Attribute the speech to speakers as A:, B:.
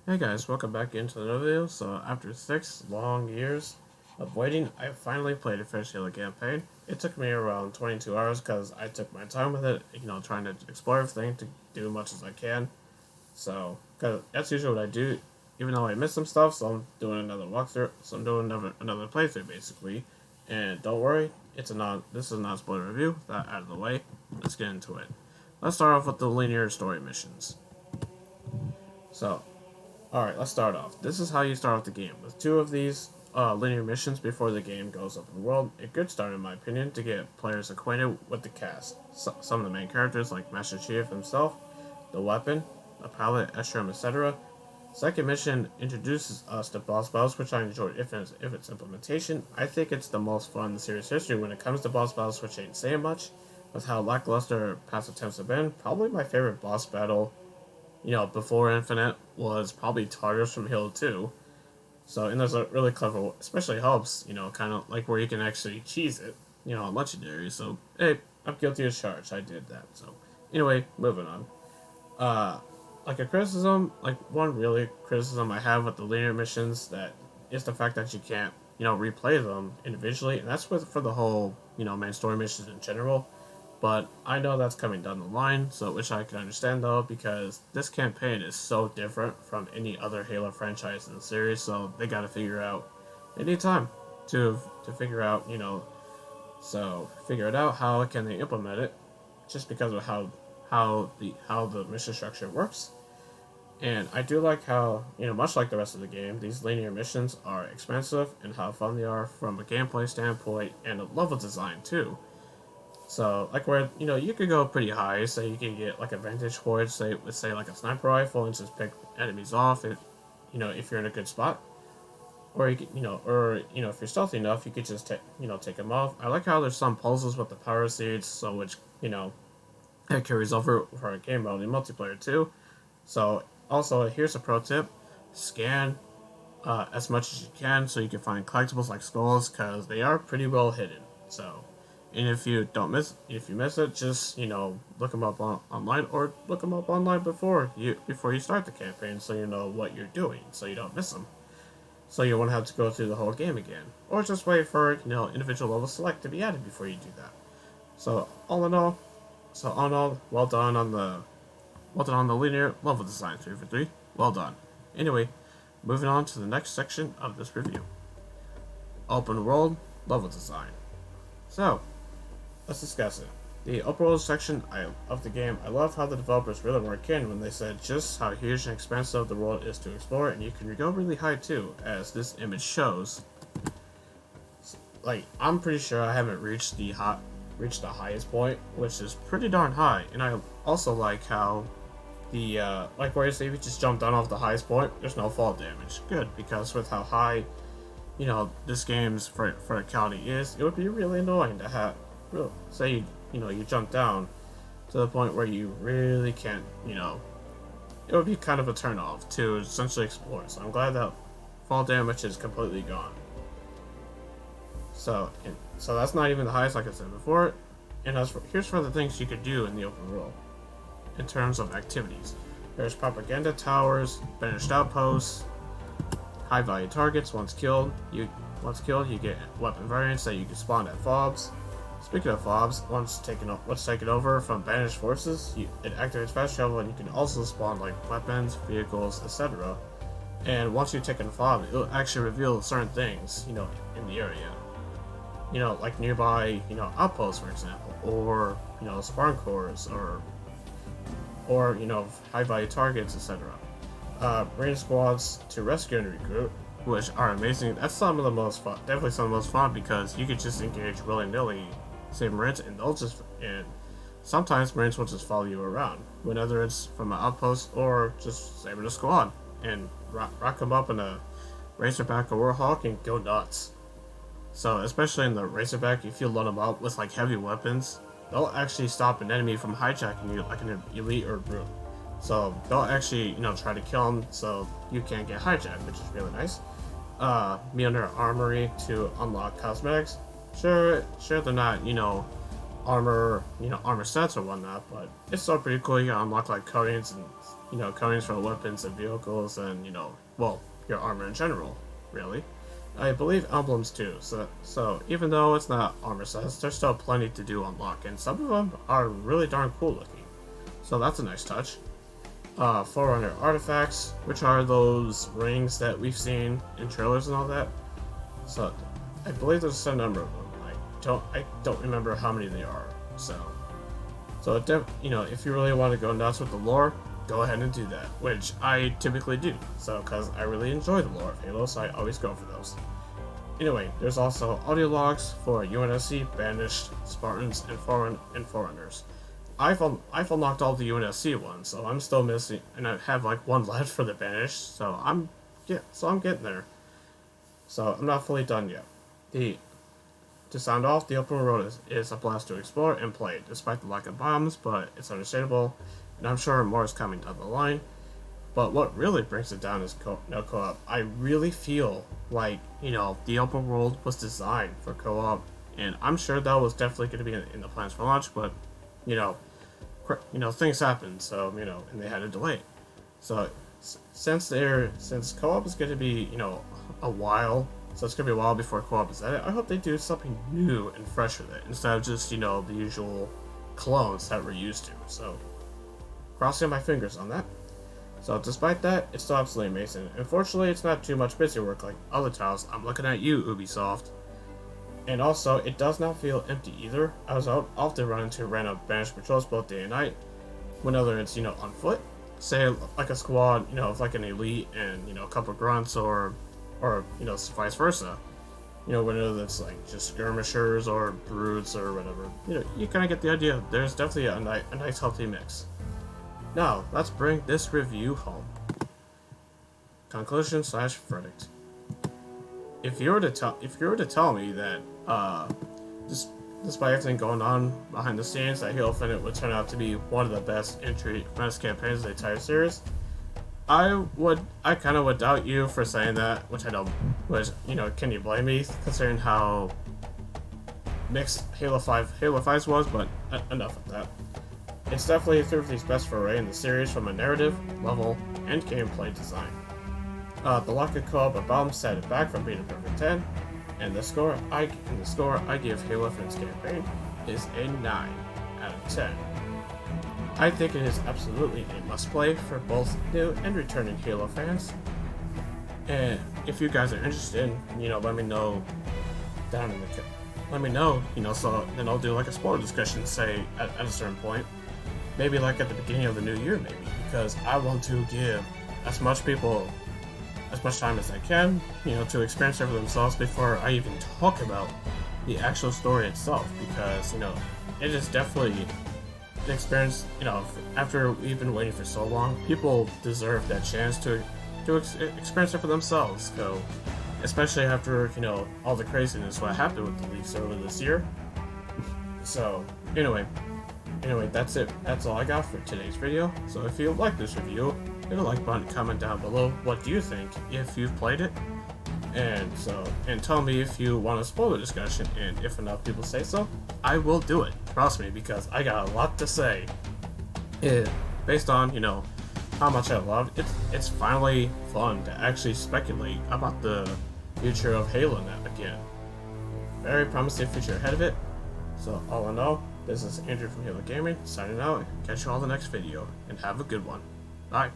A: Hey guys, welcome back into another video. So after 6 long years of waiting, I finally played a Fish Halo campaign. It took me around 22 hours because I took my time with it, trying to explore everything to do as much as I can. So, cause that's usually what I do, even though I missed some stuff, so I'm doing another walkthrough, so I'm doing another playthrough basically. And don't worry, this is not a spoiler review, that out of the way, let's get into it. Let's start off with the linear story missions. So, Alright, let's start off. This is how you start off the game, with two of these linear missions before the game goes open world. A good start, in my opinion, to get players acquainted with the cast. Some of the main characters, like Master Chief himself, the weapon, the pilot, Esherim, etc. Second mission introduces us to boss battles, which I enjoyed if its implementation. I think it's the most fun in the series history when it comes to boss battles, which ain't saying much. With how lackluster past attempts have been, probably my favorite boss battle before Infinite was probably Tartarus from Halo 2. So, and there's a really clever, especially helps, kind of like where you can actually cheese it, on Legendary. So, hey, I'm guilty as charged. I did that. So, anyway, moving on. Uh, like a criticism, like one really criticism I have with the linear missions that is the fact that you can't, replay them individually, and that's for the whole, main story missions in general. But I know that's coming down the line, so which I can understand though, because this campaign is so different from any other Halo franchise in the series, so they gotta figure out, they need time to figure out, so figure it out, how can they implement it, just because of how the mission structure works. And I do like how, much like the rest of the game, these linear missions are expansive and how fun they are from a gameplay standpoint and a level design too. So, like where, you could go pretty high, so you can get like a vantage point, say like a sniper rifle and just pick enemies off if you're in a good spot. Or you could, if you're stealthy enough, you could just take them off. I like how there's some puzzles with the power seeds, so which, it carries over for a game mode in multiplayer too. So, also, here's a pro tip: scan as much as you can so you can find collectibles like skulls, because they are pretty well hidden. So, and if you miss it, just look them up online, or look them up online before you start the campaign, so you know what you're doing, so you don't miss them. So you won't have to go through the whole game again, or just wait for individual level select to be added before you do that. So all in all, well done on the linear level design 3 for 3. Well done. Anyway, moving on to the next section of this review: open world level design. So, let's discuss it. The open world section of the game, I love how the developers really work in when they said just how huge and expansive the world is to explore, and you can go really high too, as this image shows. Like, I'm pretty sure I haven't reached the highest point, which is pretty darn high, and I also like how like where you say if you just jump down off the highest point, there's no fall damage. Good, because with how high this game's verticality is, it would be really annoying to have, say you jump down to the point where you really can't, it would be kind of a turn off to essentially explore. So I'm glad that fall damage is completely gone. So that's not even the highest, like I said before. And here's for the things you could do in the open world in terms of activities. There's propaganda towers, banished outposts, high value targets. Once killed, you get weapon variants that you can spawn at FOBs. Speaking of FOBs, once taken over from banished forces, it activates fast travel, and you can also spawn like weapons, vehicles, etc. And once you've taken a FOB, it'll actually reveal certain things, in the area. Like nearby, outposts, for example, or spawn cores, or high value targets, etc. Marine squads to rescue and recruit, which are amazing. That's some of the most fun, definitely some of the most fun, because you could just engage willy nilly, say Marines, and sometimes Marines will just follow you around, whether it's from an outpost or just saving a squad, and rock them up in a Razorback or Warhawk and go nuts. So, especially in the Razorback, if you load them up with like heavy weapons, they'll actually stop an enemy from hijacking you like an elite or brute. So they'll actually, try to kill them so you can't get hijacked, which is really nice. Mjolnir Armory to unlock cosmetics. Sure they're not, armor, armor sets or whatnot, but it's still pretty cool. You can unlock like coatings and, coatings for weapons and vehicles and, well, your armor in general, really. I believe emblems too, so even though it's not armor sets, there's still plenty to do unlock, and some of them are really darn cool looking. So that's a nice touch. Forerunner artifacts, which are those rings that we've seen in trailers and all that. So I believe there's a certain number of them. I don't remember how many they are. So if you really want to go nuts with the lore, go ahead and do that, which I typically do. So because I really enjoy the lore of Halo, so I always go for those. Anyway, there's also audio logs for UNSC, Banished, Spartans, and Forerunners. I've unlocked all the UNSC ones, so I'm still missing, and I have like one left for the Banished. So I'm getting there. So I'm not fully done yet. To sound off, the open world is a blast to explore and play, despite the lack of bombs, but it's understandable, and I'm sure more is coming down the line. But what really brings it down is no co-op. I really feel like, the open world was designed for co-op, and I'm sure that was definitely going to be in the plans for launch, but, things happen, so, and they had to delay it. So, since co-op is going to be, a while, so it's going to be a while before co-op is added, I hope they do something new and fresh with it, instead of just, the usual clones that we're used to. So, crossing my fingers on that. So, despite that, it's still absolutely amazing. Unfortunately, it's not too much busy work like other titles. I'm looking at you, Ubisoft. And also, it does not feel empty either. I was often running into random Banished patrols both day and night, whenever it's, on foot. Say, like a squad, of like an elite and, a couple grunts or vice versa. Whether it's like just skirmishers or brutes or whatever. You kind of get the idea. There's definitely a nice healthy mix. Now, let's bring this review home. Conclusion/verdict. If you were to tell me that, despite everything going on behind the scenes, that Halo Infinite would turn out to be one of the best campaigns of the entire series, I kind of would doubt you for saying that, which I don't. Which, can you blame me, considering how mixed Halo 5's was? But enough of that. It's definitely 350's best foray in the series from a narrative, level, and gameplay design. The lack of co-op about set it back from being a perfect 10, and the score I give Halo Infinite's campaign is a 9 out of 10. I think it is absolutely a must-play for both new and returning Halo fans. And if you guys are interested, let me know down in the let me know, so then I'll do like a spoiler discussion, say at a certain point, maybe like at the beginning of the new year, maybe, because I want to give as much time as I can, to experience it for themselves before I even talk about the actual story itself, because it is definitely an experience. After we've been waiting for so long, people deserve that chance to experience it for themselves. So, especially after all the craziness what happened with the leaks earlier this year. So anyway, that's it. That's all I got for today's video. So if you like this review, hit a like button, comment down below what do you think if you've played it, and tell me if you want a spoiler discussion, and if enough people say so, I will do it. Trust me, because I got a lot to say. Based on how much I loved it. It's finally fun to actually speculate about the future of Halo Net again. Very promising future ahead of it. So all in all, this is Andrew from Halo Gaming signing out. Catch you all in the next video, and have a good one. Bye.